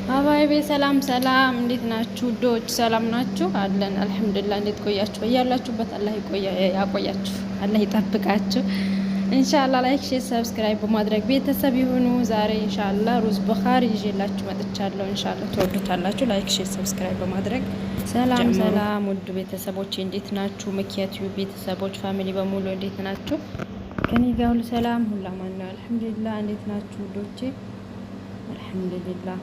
አባይቤ ሰላም ሰላም፣ እንዴት ናችሁ? ዶች ሰላም ናችሁ? አለን አልሐምዱሊላህ። እንዴት ቆያችሁ? በያላችሁበት አላህ ያቆያችሁ፣ አላህ ይጠብቃችሁ። ኢንሻአላህ ላይክ፣ ሼር፣ ሰብስክራይብ በማድረግ ቤተሰብ ይሁኑ። ዛሬ ኢንሻአላህ ሩዝ ቡኻሪ ይዤላችሁ መጥቻለሁ። ኢንሻአላህ ትወዱታላችሁ። ላይክ፣ ሼር፣ ሰብስክራይብ በማድረግ ሰላም ሰላም። ውድ ቤተሰቦች እንዴት ናችሁ? መኪያቱ ቤተሰቦች ፋሚሊ በሙሉ እንዴት ናችሁ? ከኔ ጋር ሁሉ ሰላም ሁሉ አማን ነው አልሐምዱሊላህ። እንዴት ናችሁ ዶቼ? አልሐምዱሊላህ።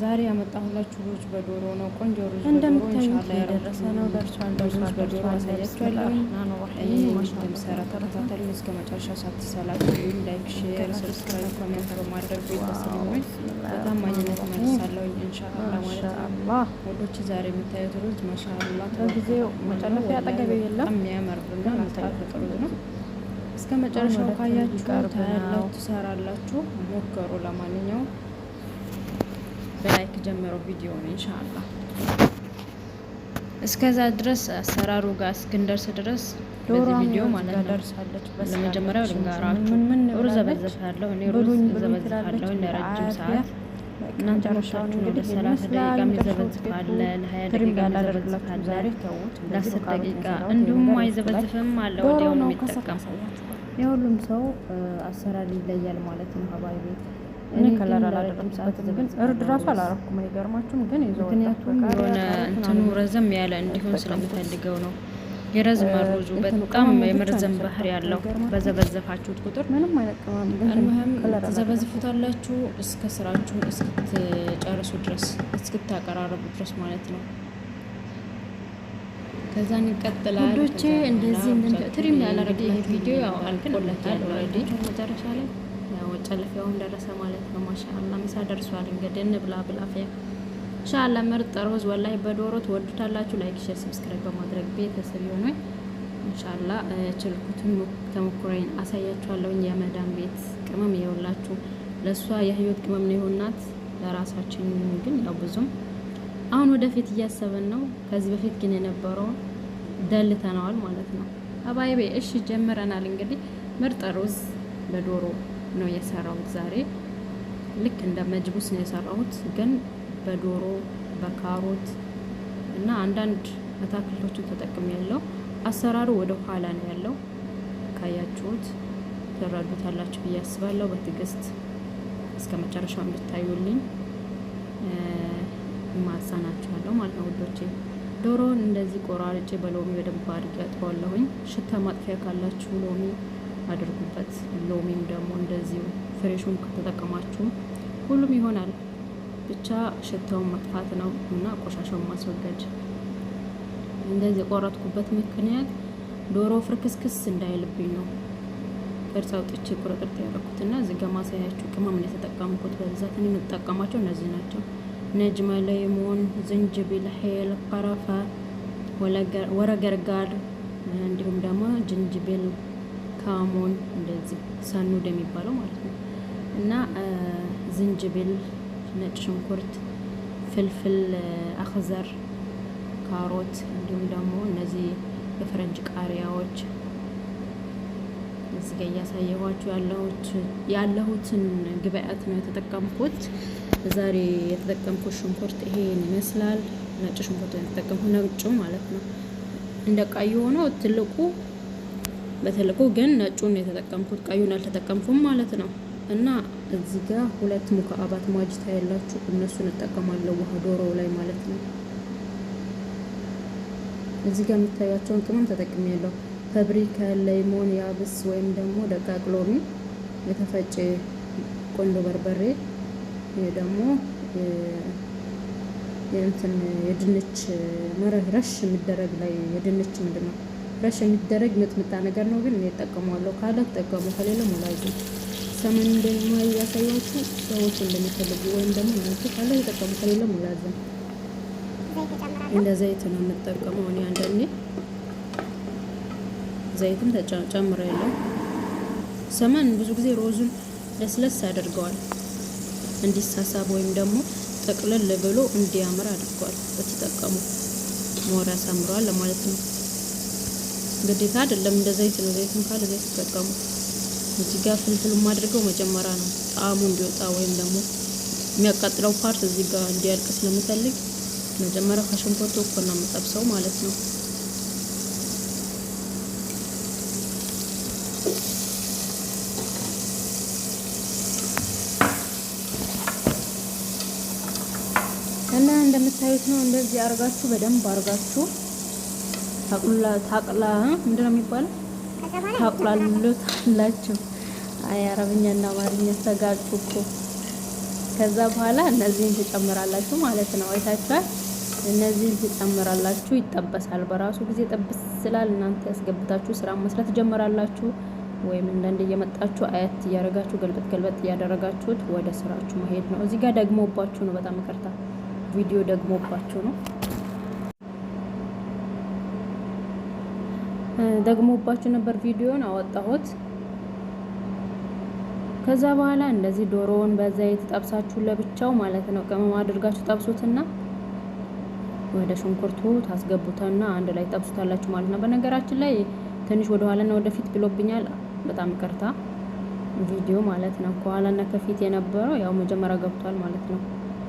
ዛሬ ያመጣሁላችሁ ሩዝ በዶሮ ነው። ቆንጆ ሩዝ እንደምታዩት የደረሰ ነው። ደርሷል። በዶሮ አሳያችኋለሁ። እንደምሰራ ተከታተሉ እስከ መጨረሻ ሳትሰላቹ። ላይክ፣ ሼር፣ ሰብስክራይብ፣ ኮሜንት በማድረግ ቤተሰብ ሆይ በታማኝነት መልሳለሁ ኢንሻአላህ ማለት ነው። ወዶች ዛሬ የምታዩት ሩዝ ማሻአላህ በጊዜው መጨረሻ አጠገቤ የለም። የሚያምርና የሚጣፍጥ ሩዝ ነው። እስከ መጨረሻው ካያችሁ ታያላችሁ፣ ትሰራላችሁ። ሞክሩ። ለማንኛውም በላይክ ጀምረው ቪዲዮውን ኢንሻአላህ። እስከዛ ድረስ አሰራሩ ጋር እስክንደርስ ድረስ በዚህ ቪዲዮ ማለት ነው ደርሳለች። ለመጀመሪያው ልንገራችሁ። ሩዝ ዘበዝፋለሁ እኔ ሩዝ ዘበዝፋለሁ ለረጅም ሰዓት። እናንተ ሩሻችሁን ወደ 30 ደቂቃ የሚዘበዝፋለ ለ20 ደቂቃ የሚዘበዝፋለ ለ10 ደቂቃ እንዲሁም አይዘበዝፍም አለ ወዲያው ነው የሚጠቀም። የሁሉም ሰው አሰራር ይለያል ማለት ነው። ሀባይ ቤት እኔ ከለር አላደረግኩበትም፣ ግን እርድ ራሱ አላረኩም። አይገርማችሁም? ግን ይዘው ምክንያቱም የሆነ እንትኑ ረዘም ያለ እንዲሆን ስለምፈልገው ነው። የረዝመ ሩዙ በጣም የመርዘም ባህሪ ያለው በዘበዘፋችሁት ቁጥር ምንም አይነቅማም። ግን አልሙሂም ዘበዝፉታላችሁ እስከ ስራችሁን እስክትጨርሱ ድረስ እስክታቀራረቡ ድረስ ማለት ነው። ከዛ እንቀጥላለን። ውዶቼ እንደዚህ ትሪም ያላረግ ይሄ ቪዲዮ ያው አልቆለታል ኦልሬዲ መጨረሻ ላይ ያው ጨለፊያውን ደረሰ ማለት ነው። ማሻአላህ ምሳ ደርሷል። እንግዲህ እንብላ ብላፊያ ኢንሻአላህ። ምርጥ ሩዝ ወላሂ በዶሮ ትወዱታላችሁ። ላይክ፣ ሼር፣ ሰብስክራይብ በማድረግ ቤተሰብ ይሁኑ ኢንሻአላህ። ችልኩትን ተሞክሮዬን አሳያችኋለሁ። የመዳም ቤት ቅመም ይኸውላችሁ። ለሷ የህይወት ቅመም ነው የሆናት፣ ለራሳችን ግን ያው ብዙም አሁን ወደፊት እያሰበን ነው። ከዚህ በፊት ግን የነበረው ደልተናል ማለት ነው። አባይቤ እሺ ጀምረናል። እንግዲህ ምርጥ ሩዝ በዶሮ ነው የሰራሁት ዛሬ። ልክ እንደ መጅቡስ ነው የሰራሁት፣ ግን በዶሮ በካሮት እና አንዳንድ አታክልቶችን ተጠቅሜ ያለው። አሰራሩ ወደ ኋላ ነው ያለው። ካያችሁት ትረዱታላችሁ ብዬ አስባለሁ። በትዕግስት እስከ መጨረሻው እንድታዩልኝ ማሳናችኋለሁ ማለት ነው ውዶቼ። ዶሮውን እንደዚህ ቆራርጬ በሎሚ በደንብ አድርጌ አጥበዋለሁኝ። ሽታ ማጥፊያ ካላችሁ ሎሚ አድርጉበት። ሎሚም ደግሞ እንደዚሁ ፍሬሹን ከተጠቀማችሁ ሁሉም ይሆናል። ብቻ ሽታውን መጥፋት ነው እና ቆሻሻውን ማስወገድ። እንደዚህ የቆረጥኩበት ምክንያት ዶሮ ፍርክስክስ እንዳይልብኝ ነው። ቅርጽ አውጥቼ ቁርጥርጥ ያደረኩት እና እዚህ ጋር ማሳያችሁ ቅመም ነው የተጠቀምኩት። በብዛት እኔ የምጠቀማቸው እነዚህ ናቸው። ነጅመ፣ ለይሞን፣ ዝንጅብል፣ ሄል፣ ቀረፋ፣ ወረገርጋር እንዲሁም ደግሞ ዝንጅብል፣ ካሞን እንደዚህ ሰኑድ የሚባለው ማለት ነው እና ዝንጅብል፣ ነጭ ሽንኩርት፣ ፍልፍል አክዘር፣ ካሮት እንዲሁም ደግሞ እነዚህ የፈረንጅ ቃሪያዎች እዚህ ጋር እያሳየኋችሁ ያለሁትን ግብአት ነው የተጠቀምኩት። ዛሬ የተጠቀምኩት ሽንኩርት ይሄን ይመስላል። ነጭ ሽንኩርት የተጠቀምኩት ነጩ ማለት ነው። እንደ ቀዩ ሆኖ ትልቁ በትልቁ ግን ነጩን የተጠቀምኩት ቀዩን አልተጠቀምኩም ማለት ነው። እና እዚህ ጋር 2 ሙካአባት ማጅታ ያላችሁ እነሱን እጠቀማለሁ ውሃ ዶሮው ላይ ማለት ነው። እዚህ ጋር የምታዩቸውን ቅመም ተጠቅሜያለሁ። ፋብሪካ፣ ሌሞን፣ ያብስ ወይም ደግሞ ደቃቅ ሎሚ፣ የተፈጨ ቆንጆ በርበሬ፣ ይሄ ደግሞ የድንች ረሽ የሚደረግ ላይ የድንች ምንድነው ረሽ የሚደረግ ምጥምጣ ነገር ነው። ግን እኔ እጠቀማለሁ። ካለ ተጠቀሙ፣ ከሌለ ሙላዙ ሰመን ደግሞ ያሳያችሁ ሰዎች እንደሚፈልጉ ወይም ደግሞ እናንተ ካለ ተጠቀሙ፣ ከሌለ ሙላዙ። እንደ ዘይት ነው የምጠቀመው እኔ አንዳንዴ ዘይትም ጨምሬያለሁ። ሰመን ብዙ ጊዜ ሮዙን ለስለስ ያደርገዋል፣ እንዲሳሳብ ወይም ደግሞ ጠቅለል ብሎ እንዲያምር አድርጓል። በተጠቀሙ ሞራ ያሳምረዋል ለማለት ነው። ግዴታ አይደለም እንደ ዘይት ነው። ዘይትም ካለ ዘይት ተጠቀሙ። እዚህ ጋር ፍልፍል ማድረገው መጀመሪያ ነው ጣዕሙ እንዲወጣ ወይም ደግሞ የሚያቃጥለው ፓርት እዚህ ጋር እንዲያልቅ ስለምፈልግ መጀመሪያ ከሽንኩርቱ እኮ ነው የምጠብሰው ማለት ነው። እና እንደምታዩት ነው። እንደዚህ አርጋችሁ በደንብ አርጋችሁ ምንድን ነው የሚባለው? ታቁላሉታላችሁ። አይ አረብኛና አማርኛ ተጋጩ እኮ። ከዛ በኋላ እነዚህን ትጨምራላችሁ ማለት ነው። አይታችኋል። እነዚህን ትጨምራላችሁ። ይጠበሳል በራሱ ጊዜ ጠብስ ስላል እናንተ ያስገብታችሁ ስራ መስራት ጀምራላችሁ። ወይም እንደንደ እየመጣችሁ አያት እያደረጋችሁ ገልበጥ እያደረጋችሁት ወደ ስራችሁ መሄድ ነው። እዚህ ጋር ደግሞባችሁ ነው። በጣም ይቅርታ ቪዲዮ ደግሞባችሁ ነው። ደግሞባችሁ ነበር ቪዲዮን አወጣሁት። ከዛ በኋላ እንደዚህ ዶሮውን በዘይት ጠብሳችሁ ለብቻው ማለት ነው ቅመም አድርጋችሁ ጠብሱትና ወደ ሽንኩርቱ ታስገቡታና አንድ ላይ ጠብሱታላችሁ ማለት ነው። በነገራችን ላይ ትንሽ ወደ ኋላና ወደፊት ብሎብኛል። በጣም ይቅርታ ቪዲዮ ማለት ነው። ከኋላና ከፊት የነበረው ያው መጀመሪያ ገብቷል ማለት ነው።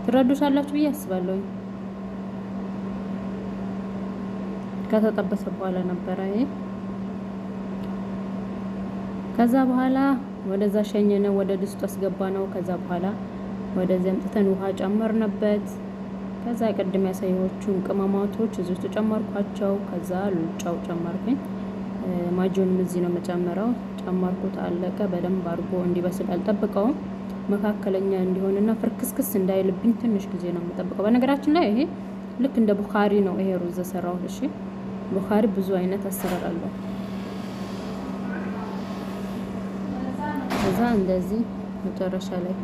ትረዱታላችሁ ብዬ አስባለሁ። ከተጠበሰ በኋላ ነበረ ይሄ። ከዛ በኋላ ወደዛ ሸኘነው፣ ወደ ድስቱ አስገባ ነው። ከዛ በኋላ ወደዚህ አምጥተን ውሃ ጨመርንበት። ከዛ ቅድም ያሳየኋችሁን ቅመማቶች እዚህ ውስጥ ጨመርኳቸው። ከዛ ጨው ጨመርኩኝ። ማጆንም እዚህ ነው የምጨምረው። ጨመርኩት። አለቀ። በደንብ አድርጎ እንዲበስል አልጠብቀውም። መካከለኛ እንዲሆንና ፍርክስክስ እንዳይልብኝ ትንሽ ጊዜ ነው የምጠብቀው። በነገራችን ላይ ይሄ ልክ እንደ ቡኻሪ ነው ይሄ ሩዝ ሰራው። እሺ ቡኻሪ ብዙ አይነት አሰራር አለው። ከዛ እንደዚህ መጨረሻ ላይ